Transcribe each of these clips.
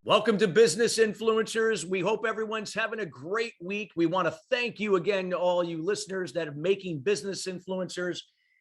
Welcome to Business Influencers. We hope everyone's having a great week. We want to thank you again to all you listeners that are making Business Influencers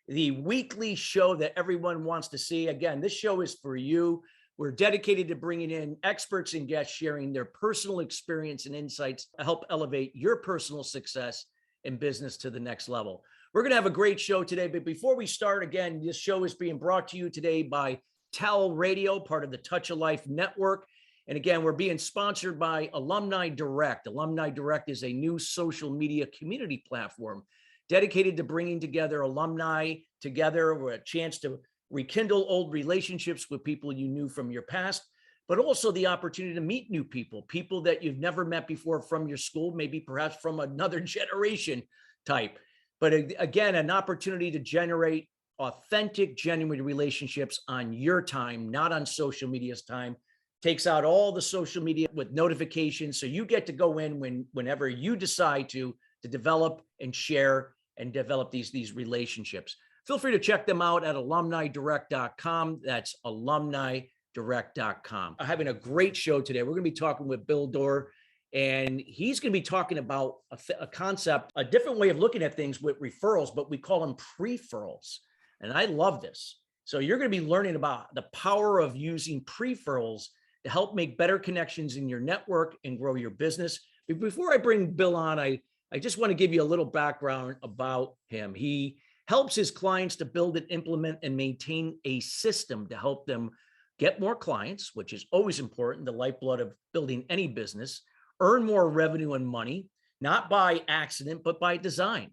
the weekly show that everyone wants to see. Again, this show is for you. We're dedicated to bringing in experts and guests sharing their personal experience and insights to help elevate your personal success in business to the next level. We're going to have a great show today, but before we start, again, this show is being brought to you today by TALRadio, part of the Touch of Life Network. And again, we're being sponsored by Alumni Direct. Alumni Direct is a new social media community platform dedicated to bringing together alumni together with a chance to rekindle old relationships with people you knew from your past, but also the opportunity to meet new people, people that you've never met before from your school, maybe perhaps from another generation type. But again, an opportunity to generate authentic, genuine relationships on your time, not on social media's time. Takes out all the social media with notifications. So you get to go in whenever you decide to develop and share and develop these relationships. Feel free to check them out at alumnidirect.com. That's alumnidirect.com. I'm having a great show today. We're going to be talking with Bill Doerr, and he's going to be talking about a concept, a different way of looking at things with referrals, but we call them preferrals. And I love this. So you're going to be learning about the power of using preferrals to help make better connections in your network and grow your business. But before I bring Bill on, I just want to give you a little background about him. He helps his clients to build and implement and maintain a system to help them get more clients, which is always important, the lifeblood of building any business, earn more revenue and money, not by accident, but by design.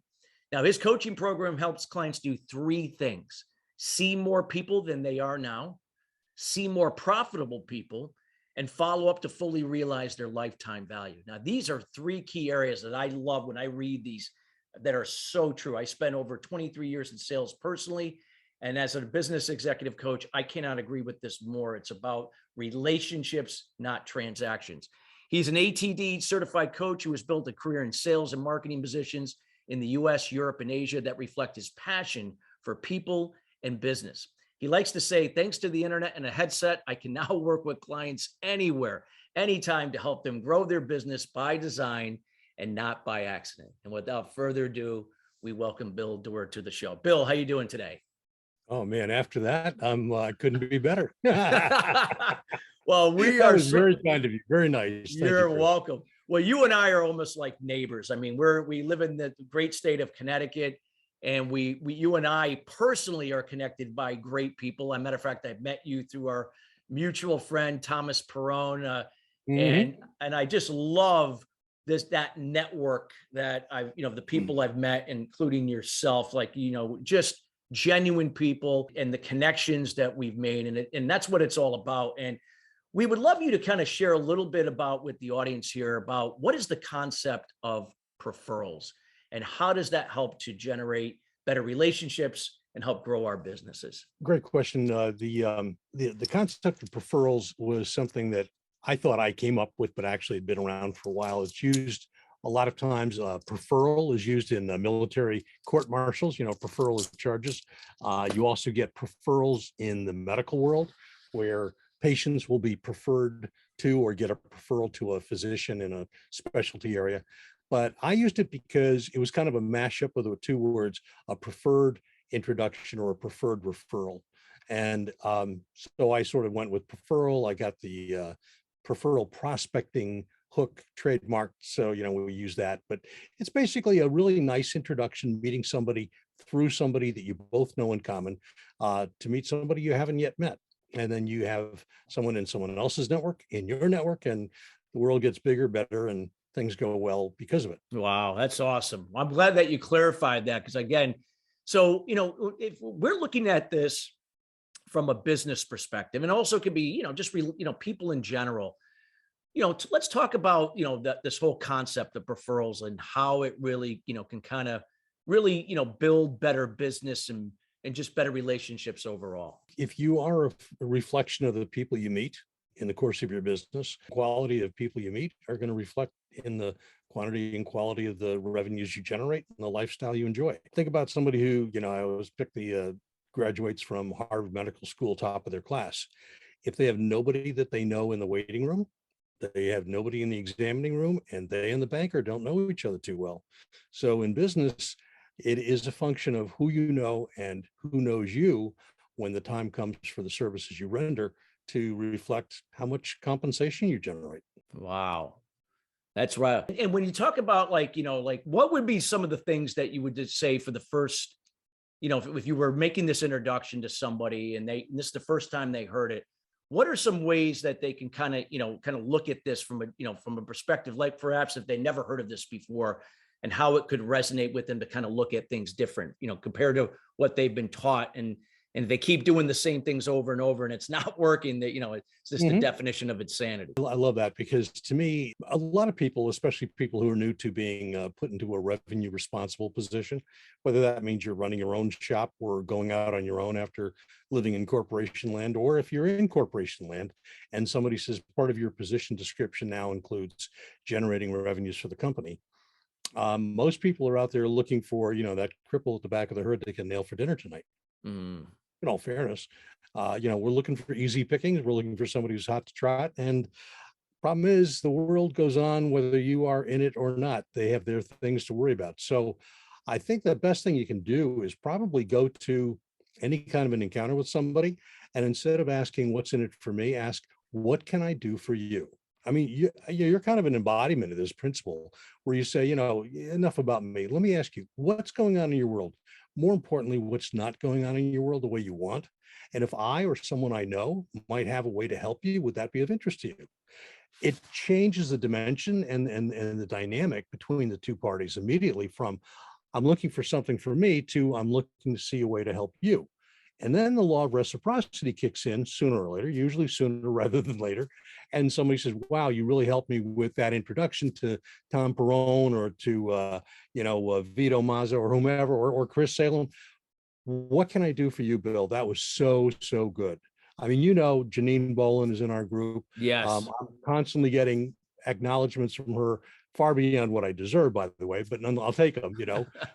Now, his coaching program helps clients do three things: see more people than they are now, see more profitable people, and follow up to fully realize their lifetime value. Now, these are three key areas that I love when I read these that are so true. I spent over 23 years in sales personally, and as a business executive coach, I cannot agree with this more. It's about relationships, not transactions. He's an ATD certified coach who has built a career in sales and marketing positions in the US, Europe, and Asia that reflect his passion for people and business. He likes to say, thanks to the internet and a headset, I can now work with clients anywhere, anytime to help them grow their business by design and not by accident. And without further ado, we welcome Bill Doerr to the show. Bill, how you doing today? Oh man, after that, I couldn't be better. Well, we That are was very kind of you. Very nice. Thank You're you, Chris. welcome. Well, you and I are almost like neighbors. I mean, we live in the great state of Connecticut, and you and I personally are connected by great people. As a matter of fact, I met you through our mutual friend Thomas Perrone, and I just love that network that the people I've met, including yourself, like just genuine people and the connections that we've made, and that's what it's all about. And we would love you to kind of share a little bit about with the audience here about what is the concept of preferrals and how does that help to generate better relationships and help grow our businesses? Great question. The concept of preferrals was something that I thought I came up with, but actually had been around for a while. It's used a lot of times. Preferral is used in military court martials. Preferral of charges. You also get preferrals in the medical world, where patients will be preferred to or get a referral to a physician in a specialty area. But I used it because it was kind of a mashup of the two words, a preferred introduction or a preferred referral. And so I sort of went with preferral. I got the preferral prospecting hook trademarked. So, we use that, but it's basically a really nice introduction, meeting somebody through somebody that you both know in common, to meet somebody you haven't yet met. And then you have someone in someone else's network, in your network, and the world gets bigger, better, and things go well because of it. Wow, that's awesome. I'm glad that you clarified that, because again, so, if we're looking at this from a business perspective, and also could be, just, people in general, let's talk about, this whole concept of preferrals and how it really, can kind of really, build better business and just better relationships overall. If you are a reflection of the people you meet in the course of your business, quality of people you meet are going to reflect in the quantity and quality of the revenues you generate and the lifestyle you enjoy. Think about somebody who, I always pick the graduates from Harvard Medical School, top of their class. If they have nobody that they know in the waiting room, They have nobody in the examining room, and they and the banker don't know each other too well. So in business, it is a function of who you know and who knows you when the time comes for the services you render to reflect how much compensation you generate. Wow. That's right. And when you talk about like, like what would be some of the things that you would just say for the first, if you were making this introduction to somebody and this is the first time they heard it, what are some ways that they can kind of look at this from a perspective, like perhaps if they never heard of this before and how it could resonate with them to kind of look at things different, compared to what they've been taught, and they keep doing the same things over and over and it's not working, that, it's just the definition of insanity. I love that, because to me, a lot of people, especially people who are new to being put into a revenue responsible position, whether that means you're running your own shop or going out on your own after living in corporation land, or if you're in corporation land and somebody says part of your position description now includes generating revenues for the company. Most people are out there looking for, that cripple at the back of the herd they can nail for dinner tonight. Mm. In all fairness, we're looking for easy pickings. We're looking for somebody who's hot to trot. And problem is, the world goes on whether you are in it or not. They have their things to worry about. So I think the best thing you can do is probably go to any kind of an encounter with somebody, and instead of asking what's in it for me, ask what can I do for you? I mean, you're kind of an embodiment of this principle where you say, enough about me. Let me ask you, what's going on in your world? More importantly, what's not going on in your world the way you want? And if I or someone I know might have a way to help you, would that be of interest to you? It changes the dimension and the dynamic between the two parties immediately from I'm looking for something for me to I'm looking to see a way to help you. And then the law of reciprocity kicks in sooner or later, usually sooner rather than later. And somebody says, wow, you really helped me with that introduction to Tom Perrone or to, Vito Mazza or whomever, or Chris Salem. What can I do for you, Bill? That was so, so good. I mean, Janine Bolin is in our group. Yes. I'm constantly getting acknowledgments from her, far beyond what I deserve, by the way, but I'll take them,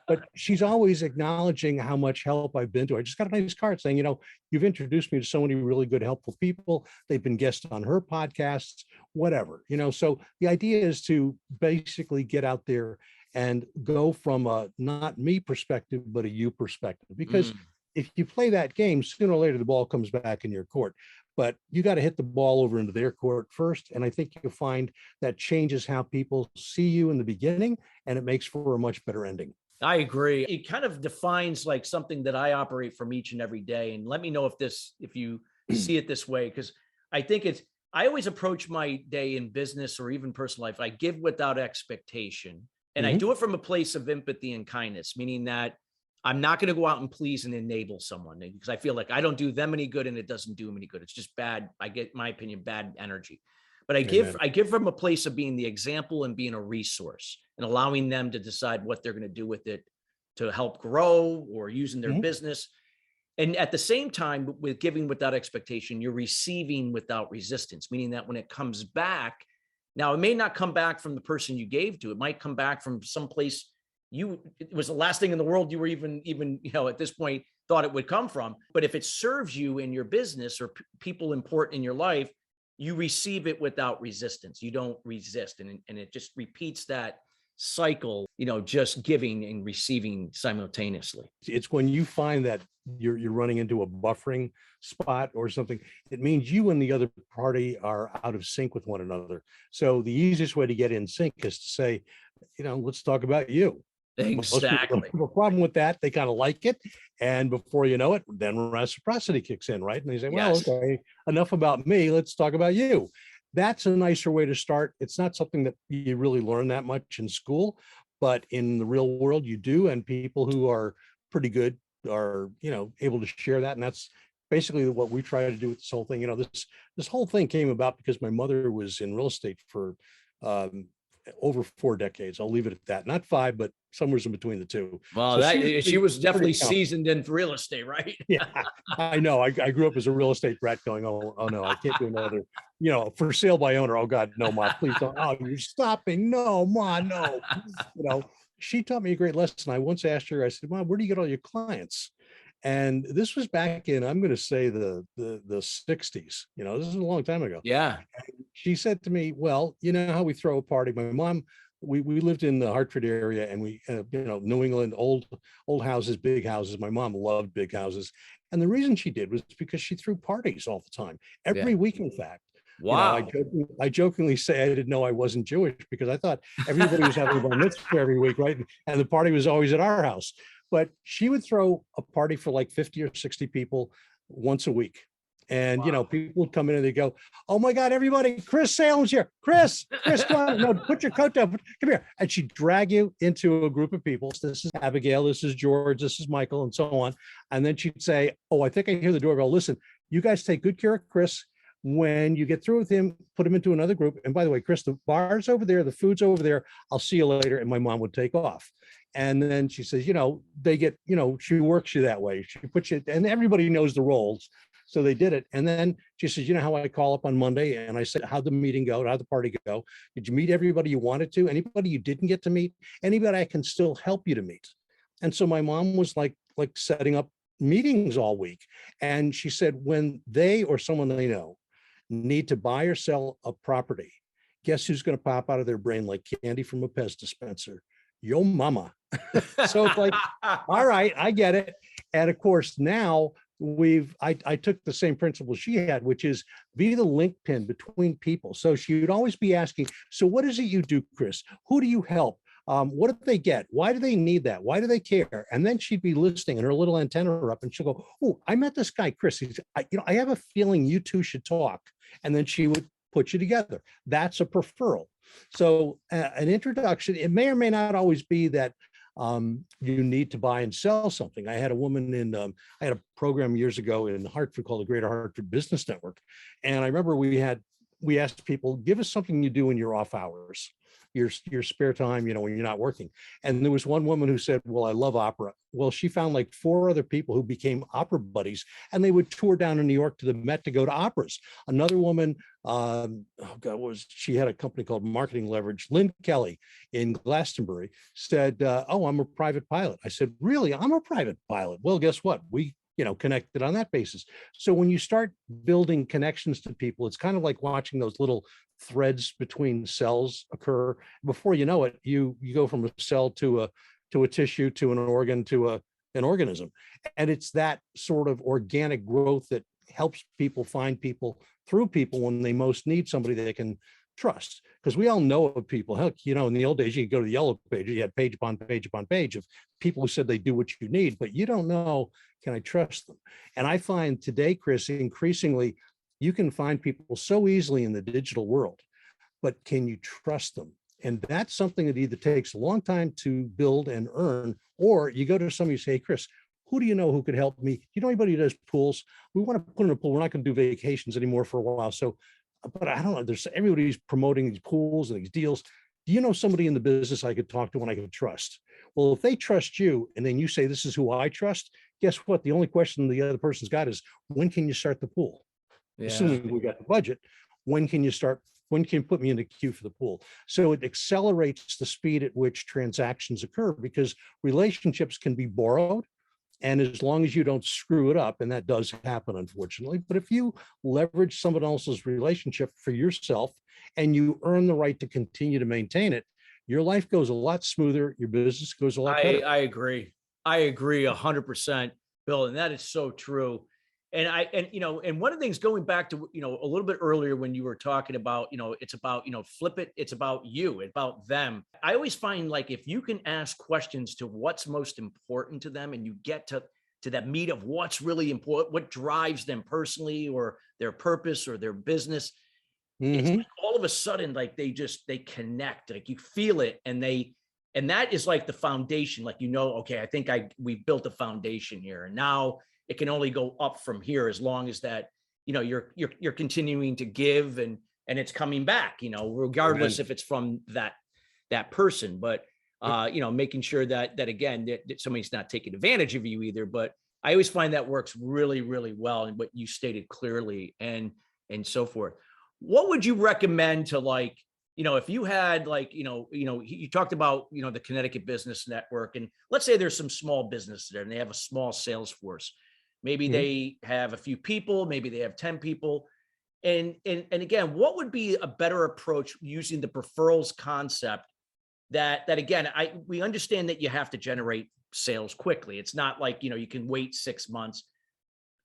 but she's always acknowledging how much help I've been to. I just got a nice card saying, you've introduced me to so many really good, helpful people. They've been guests on her podcasts, whatever, so the idea is to basically get out there and go from a not me perspective, but a you perspective, because if you play that game, sooner or later, the ball comes back in your court. But you got to hit the ball over into their court first. And I think you'll find that changes how people see you in the beginning, and it makes for a much better ending. I agree. It kind of defines like something that I operate from each and every day. And let me know if you see it this way, because I think I always approach my day in business or even personal life. I give without expectation. And I do it from a place of empathy and kindness, meaning that I'm not going to go out and please and enable someone, because I feel like I don't do them any good and it doesn't do them any good. It's just bad. I get, my opinion, bad energy. But I give from a place of being the example and being a resource and allowing them to decide what they're going to do with it to help grow or use in their business. And at the same time, with giving without expectation, you're receiving without resistance, meaning that when it comes back, now it may not come back from the person you gave to, it might come back from someplace it was the last thing in the world you were even at this point thought it would come from. But if it serves you in your business or people important in your life, you receive it without resistance. You don't resist. And it just repeats that cycle, just giving and receiving simultaneously. It's when you find that you're running into a buffering spot or something, it means you and the other party are out of sync with one another. So the easiest way to get in sync is to say, let's talk about you. Exactly. Most people have a problem with that. They kind of like it. And before you know it, then reciprocity kicks in, right? And they say, well, okay, enough about me. Let's talk about you. That's a nicer way to start. It's not something that you really learn that much in school, but in the real world you do. And people who are pretty good are, able to share that. And that's basically what we try to do with this whole thing. This whole thing came about because my mother was in real estate for over 4 decades. I'll leave it at that. Not 5, but somewhere in between the two. Well, so she was definitely seasoned in real estate, right? Yeah, I know. I grew up as a real estate brat going, oh no, I can't do another, for sale by owner. Oh God, no, Ma, please don't. Oh, you're stopping. No, Ma, no. She taught me a great lesson. I once asked her, I said, Mom, where do you get all your clients? And this was back in, I'm going to say the 60s, this is a long time ago. Yeah. she said to me, well, you know how we throw a party? My mom, we lived in the Hartford area, and we, New England, old houses, big houses. My mom loved big houses. And the reason she did was because she threw parties all the time, Yeah. every week, in fact. Wow. I jokingly say I didn't know I wasn't Jewish because I thought everybody was having a bar mitzvah every week, right? And the party was always at our house. But she would throw a party for like 50 or 60 people once a week. And, Wow. people would come in and they go, oh my God, everybody, Chris Salem's here. Chris, come on, no, put your coat down, come here. And she'd drag you into a group of people. This is Abigail, this is George, this is Michael, and so on. And then she'd say, oh, I think I hear the doorbell. Listen, you guys take good care of Chris. When you get through with him, put him into another group. And by the way, Chris, the bar's over there, the food's over there. I'll see you later. And my mom would take off. And then she says, they get, she works you that way. She puts you, and everybody knows the roles. So they did it. And then she says, you know how I call up on Monday? And I said, how'd the meeting go? How'd the party go? Did you meet everybody you wanted to? Anybody you didn't get to meet? Anybody I can still help you to meet? And so my mom was like setting up meetings all week. And she said, when they or someone they know need to buy or sell a property, guess who's going to pop out of their brain like candy from a Pez dispenser? Yo mama. So it's like, all right, I get it. And of course, now I took the same principle she had, which is be the link pin between people. So she would always be asking, so what is it you do, Chris? Who do you help? What do they get? Why do they need that? Why do they care? And then she'd be listening and her little antenna up and she'll go, oh, I met this guy, Chris. I have a feeling you two should talk. And then she would put you together. That's a preferral. So an introduction, it may or may not always be that you need to buy and sell something. I had a woman I had a program years ago in Hartford called the Greater Hartford Business Network. And I remember we asked people, give us something you do in your off hours, your spare time, when you're not working. And there was one woman who said, well, I love opera. Well, she found like 4 other people who became opera buddies, and they would tour down in New York to the Met to go to operas. Another woman, she had a company called Marketing Leverage. Lynn Kelly in Glastonbury said, oh, I'm a private pilot. I said, really? I'm a private pilot. Well, guess what? We connected on that basis. So when you start building connections to people, it's kind of like watching those little threads between cells occur. Before you know it, you go from a cell to a tissue, to an organ, to an organism. And it's that sort of organic growth that helps people find people through people when they most need somebody they can trust. Because we all know of people. Heck, in the old days, you could go to the yellow page, you had page upon page upon page of people who said they do what you need, but you don't know, can I trust them? And I find today, Chris, increasingly, you can find people so easily in the digital world, but can you trust them? And that's something that either takes a long time to build and earn, or you go to somebody and say, hey, Chris, who do you know who could help me? Do you know anybody who does pools? We want to put in a pool. We're not going to do vacations anymore for a while. So, but I don't know, everybody's promoting these pools and these deals. Do you know somebody in the business I could talk to and I could trust? Well, if they trust you and then you say, this is who I trust, guess what? The only question the other person's got is, when can you start the pool? Yeah. Assuming we got the budget, when can you start? When can you put me in the queue for the pool? So it accelerates the speed at which transactions occur, because relationships can be borrowed. And as long as you don't screw it up, and that does happen, unfortunately, but if you leverage someone else's relationship for yourself and you earn the right to continue to maintain it, your life goes a lot smoother. Your business goes a lot better. I agree. I agree 100%, Bill. And that is so true. And one of the things, going back to, a little bit earlier when you were talking about, it's about, flip it. It's about you, about them. I always find, like, if you can ask questions to what's most important to them, and you get to that meat of what's really important, what drives them personally, or their purpose or their business, it's like all of a sudden, like they connect, like you feel it. And that is like the foundation, like, okay, I think we've built a foundation here, and now it can only go up from here, as long as that, you're continuing to give, and it's coming back, regardless if it's from that person, but making sure that again, that somebody's not taking advantage of you either. But I always find that works really, really well, and what you stated clearly, and so forth. What would you recommend to, like, if you had, like, you talked about, the Connecticut Business Network, and let's say there's some small business there and they have a small sales force. Maybe they have a few people, maybe they have 10 people. And again, what would be a better approach using the preferrals concept that again, we understand that you have to generate sales quickly. It's not like, you can wait 6 months.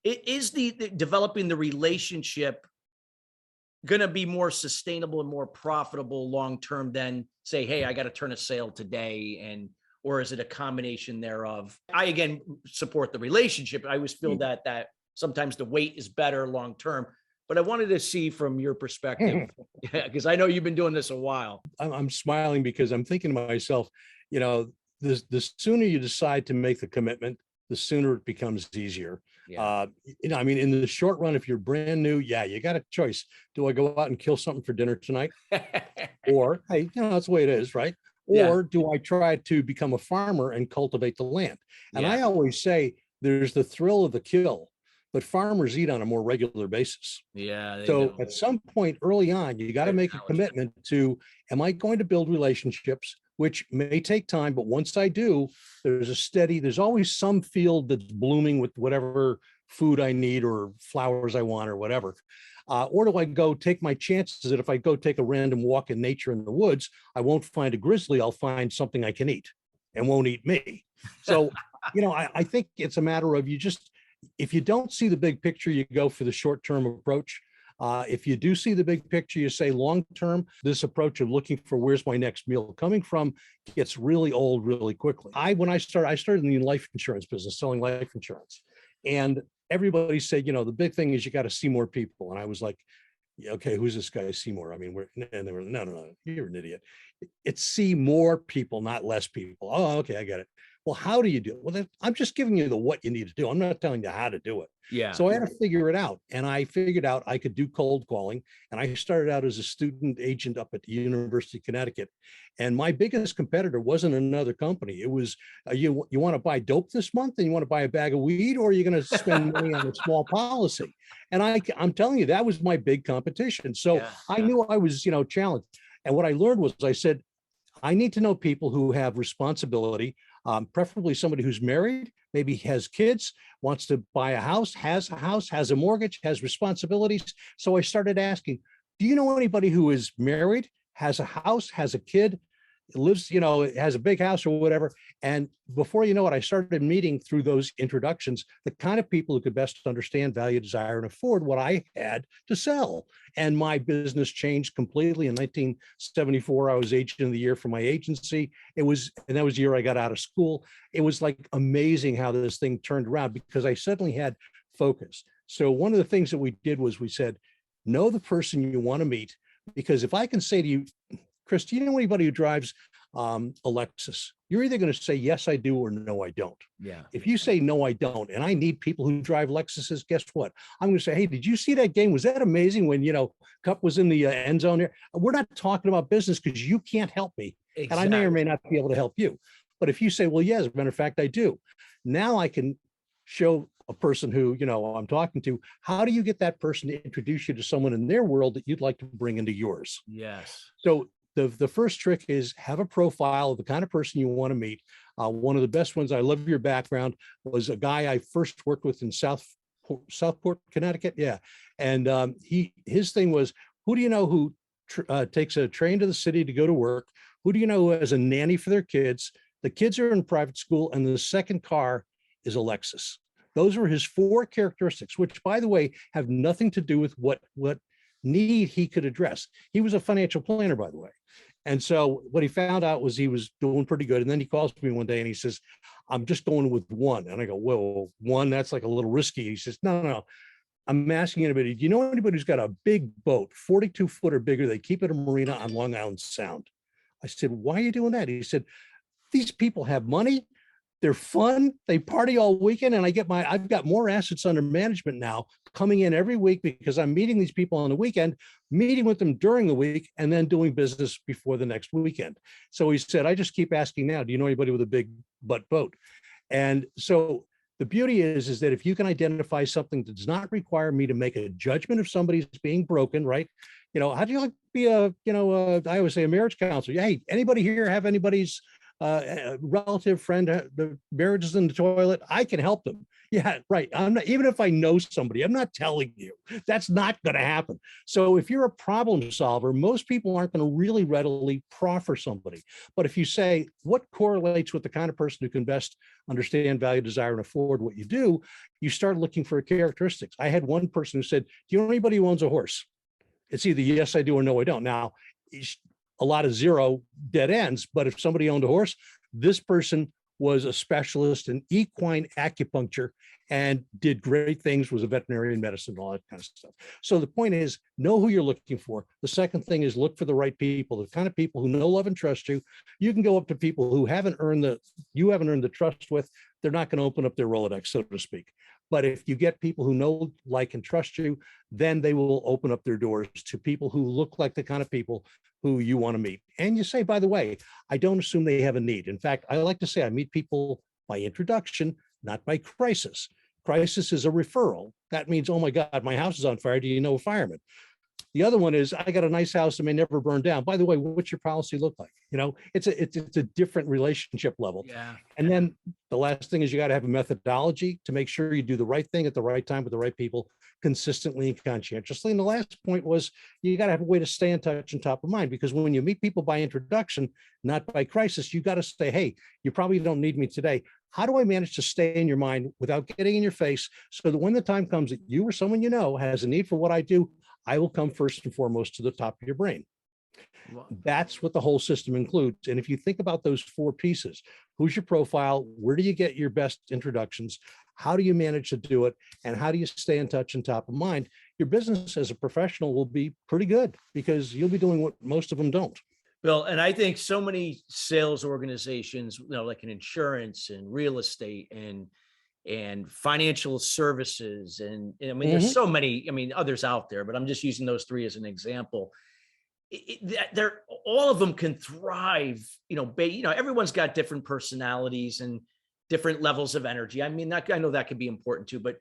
It is the developing the relationship going to be more sustainable and more profitable long term than say, hey, I got to turn a sale today, or is it a combination thereof? I again support the relationship. I always feel that sometimes the wait is better long term. But I wanted to see from your perspective, because I know you've been doing this a while. I'm smiling because I'm thinking to myself, the sooner you decide to make the commitment, the sooner it becomes easier. Yeah. I mean, in the short run, if you're brand new, you got a choice. Do I go out and kill something for dinner tonight? Or, hey, that's the way it is, right? Or do I try to become a farmer and cultivate the land? And I always say there's the thrill of the kill, but farmers eat on a more regular basis. Yeah. So at some point early on, you got to make a commitment to, am I going to build relationships, which may take time, but once I do, there's always some field that's blooming with whatever food I need or flowers I want or whatever. Or do I go take my chances that if I go take a random walk in nature in the woods, I won't find a grizzly, I'll find something I can eat and won't eat me. So, I think it's a matter of if you don't see the big picture, you go for the short-term approach. If you do see the big picture, you say long-term, this approach of looking for where's my next meal coming from gets really old really quickly. I started in the life insurance business, selling life insurance. And everybody said, the big thing is you got to see more people. And I was like, okay, who's this guy Seymour? I mean, and they were, no, you're an idiot. It's see more people, not less people. Oh, okay, I get it. Well, how do you do it? Well, I'm just giving you what you need to do. I'm not telling you how to do it. Yeah. So I had to figure it out. And I figured out I could do cold calling. And I started out as a student agent up at the University of Connecticut. And my biggest competitor wasn't another company. It was, you want to buy dope this month and you want to buy a bag of weed, or are you going to spend money on a small policy? And I'm telling you, that was my big competition. So I knew I was, challenged. And what I learned was I said, I need to know people who have responsibility, preferably somebody who's married, maybe has kids, wants to buy a house, has a mortgage, has responsibilities. So I started asking, do you know anybody who is married, has a house, has a kid, lives, has a big house or whatever? And before you know it, I started meeting through those introductions, the kind of people who could best understand, value, desire, and afford what I had to sell. And my business changed completely. In 1974, I was agent of the year for my agency. And that was the year I got out of school. It was like amazing how this thing turned around because I suddenly had focus. So one of the things that we did was we said, know the person you want to meet, because if I can say to you, Chris, do you know anybody who drives a Lexus? You're either going to say, yes, I do, or no, I don't. Yeah. If you say, no, I don't, and I need people who drive Lexuses, guess what? I'm going to say, hey, did you see that game? Was that amazing when, Cup was in the end zone there? We're not talking about business because you can't help me. Exactly. And I may or may not be able to help you. But if you say, well, yeah, as a matter of fact, I do. Now I can show a person who, I'm talking to, how do you get that person to introduce you to someone in their world that you'd like to bring into yours? Yes. So the first trick is have a profile of the kind of person you want to meet. One of the best ones, I love your background, was a guy I first worked with in Southport, Connecticut. Yeah. And his thing was, who do you know who takes a train to the city to go to work? Who do you know who has a nanny for their kids? The kids are in private school, and the second car is a Lexus. Those were his 4 characteristics, which, by the way, have nothing to do with what need he could address. He was a financial planner, by the way. And so what he found out was he was doing pretty good. And then he calls me one day and he says, I'm just going with 1. And I go, whoa, 1, that's like a little risky. He says, no. I'm asking anybody, do you know anybody who's got a big boat, 42 foot or bigger? They keep at a marina on Long Island Sound. I said, why are you doing that? He said, these people have money. They're fun. They party all weekend. And I've got more assets under management now coming in every week because I'm meeting these people on the weekend, meeting with them during the week, and then doing business before the next weekend. So he said, I just keep asking now, do you know anybody with a big butt boat? And so the beauty is that if you can identify something that does not require me to make a judgment if somebody's being broken, right? How do you like to be I always say a marriage counselor? Hey, anybody here have anybody's relative friend, the marriage is in the toilet? I can help them. Yeah, right. I'm not, even if I know somebody, I'm not telling you. That's not going to happen. So if you're a problem solver, most people aren't going to really readily proffer somebody. But if you say what correlates with the kind of person who can best understand, value, desire, and afford what you do, you start looking for characteristics. I had one person who said, "Do you know anybody who owns a horse?" It's either yes, I do, or no, I don't. Now, a lot of zero dead ends, but if somebody owned a horse, this person was a specialist in equine acupuncture and did great things, was a veterinarian medicine, all that kind of stuff. So the point is, know who you're looking for. The second thing is look for the right people, the kind of people who know, love, and trust you. You can go up to people who you haven't earned the trust with. They're not going to open up their Rolodex, so to speak. But if you get people who know, like, and trust you, then they will open up their doors to people who look like the kind of people who you want to meet. And you say, by the way, I don't assume they have a need. In fact, I like to say I meet people by introduction, not by crisis. Crisis is a referral. That means, oh my God, my house is on fire. Do you know a fireman? The other one is, I got a nice house that may never burn down. By the way, what's your policy look like? You know, it's a different relationship level. Yeah. And then the last thing is you got to have a methodology to make sure you do the right thing at the right time with the right people consistently and conscientiously. And the last point was you got to have a way to stay in touch and top of mind, because when you meet people by introduction, not by crisis, you got to say, hey, you probably don't need me today. How do I manage to stay in your mind without getting in your face, so that when the time comes that you or someone you know has a need for what I do, I will come first and foremost to the top of your brain. That's what the whole system includes. And if you think about those four pieces, who's your profile? Where do you get your best introductions? How do you manage to do it? And how do you stay in touch and top of mind? Your business as a professional will be pretty good, because you'll be doing what most of them don't. Bill, and I think so many sales organizations, like in insurance and real estate and financial services, and I mean, there's so many, others out there, but I'm just using those three as an example. They're all of them can thrive. Everyone's got different personalities and different levels of energy. I know that can be important too, but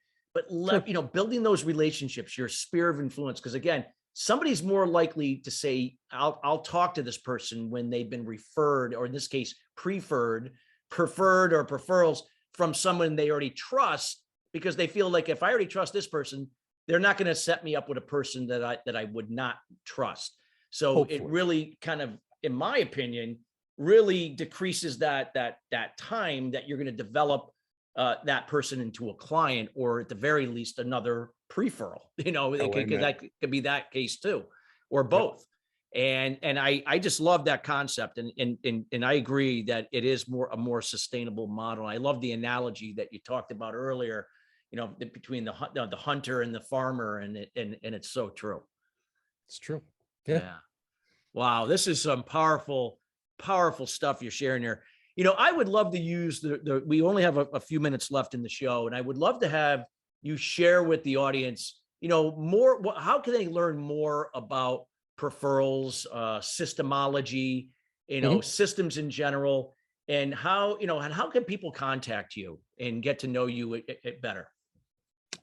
Sure. building those relationships, your sphere of influence, because again, somebody's more likely to say, I'll talk to this person when they've been referred, or in this case, preferred or preferrals from someone they already trust, because they feel like if I already trust this person, they're not going to set me up with a person that I would not trust. So Hopefully. it really kind of, in my opinion, really decreases that time that you're going to develop that person into a client, or at the very least another preferral. That could be that case too, or both. Yep. And I just love that concept, and I agree that it is a more sustainable model. I love the analogy that you talked about earlier, between the hunter and the farmer, and it's so true. It's true. Yeah. Wow. This is some powerful stuff you're sharing here. I would love to use we only have a few minutes left in the show, and I would love to have you share with the audience, more, how can they learn more about Preferrals, systemology, systems in general, and how can people contact you and get to know you better?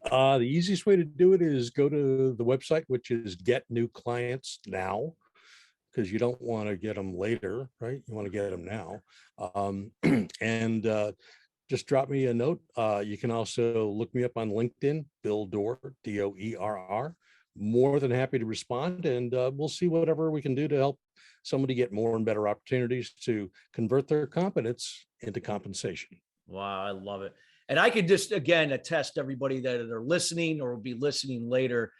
The easiest way to do it is go to the website, which is Get New Clients Now, because you don't want to get them later, right? You want to get them now. And just drop me a note. You can also look me up on LinkedIn, Bill Doerr, Doerr. More than happy to respond, and we'll see whatever we can do to help somebody get more and better opportunities to convert their competence into compensation. Wow, I love it. And I could just, again, attest to everybody that are listening or will be listening later,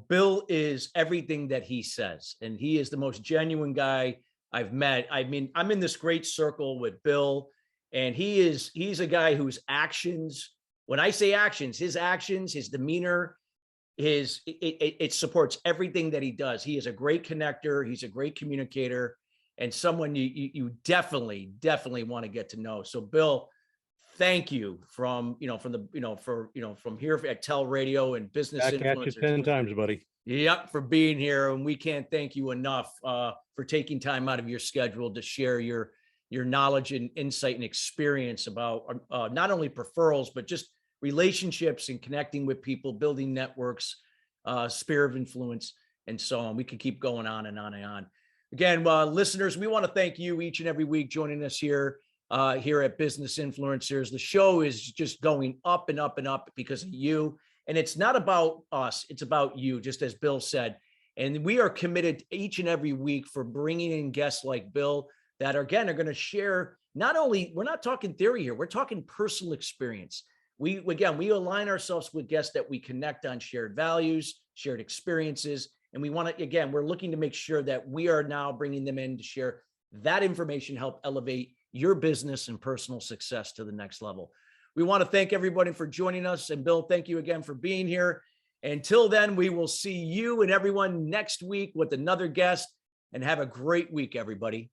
Bill is everything that he says, and he is the most genuine guy I've met. I'm in this great circle with Bill, and he's a guy whose actions, when I say actions, his demeanor, it supports everything that he does. He is a great connector. He's a great communicator, and someone you definitely want to get to know. So Bill, thank you from here at TALRadio and Business Back at you Influencers. 10 times, buddy. Yep, for being here. And we can't thank you enough for taking time out of your schedule to share your knowledge and insight and experience about not only Preferrals, but just relationships and connecting with people, building networks, sphere of influence, and so on. We could keep going on and on and on. Again, listeners, we want to thank you each and every week joining us here here at Business Influencers. The show is just going up and up and up because of you. And it's not about us. It's about you, just as Bill said. And we are committed each and every week for bringing in guests like Bill that, again, are going to share not only, we're not talking theory here, we're talking personal experience. We align ourselves with guests that we connect on shared values, shared experiences. And we want to, again, we're looking to make sure that we are now bringing them in to share that information, help elevate your business and personal success to the next level. We want to thank everybody for joining us. And Bill, thank you again for being here. Until then, we will see you and everyone next week with another guest, and have a great week, everybody.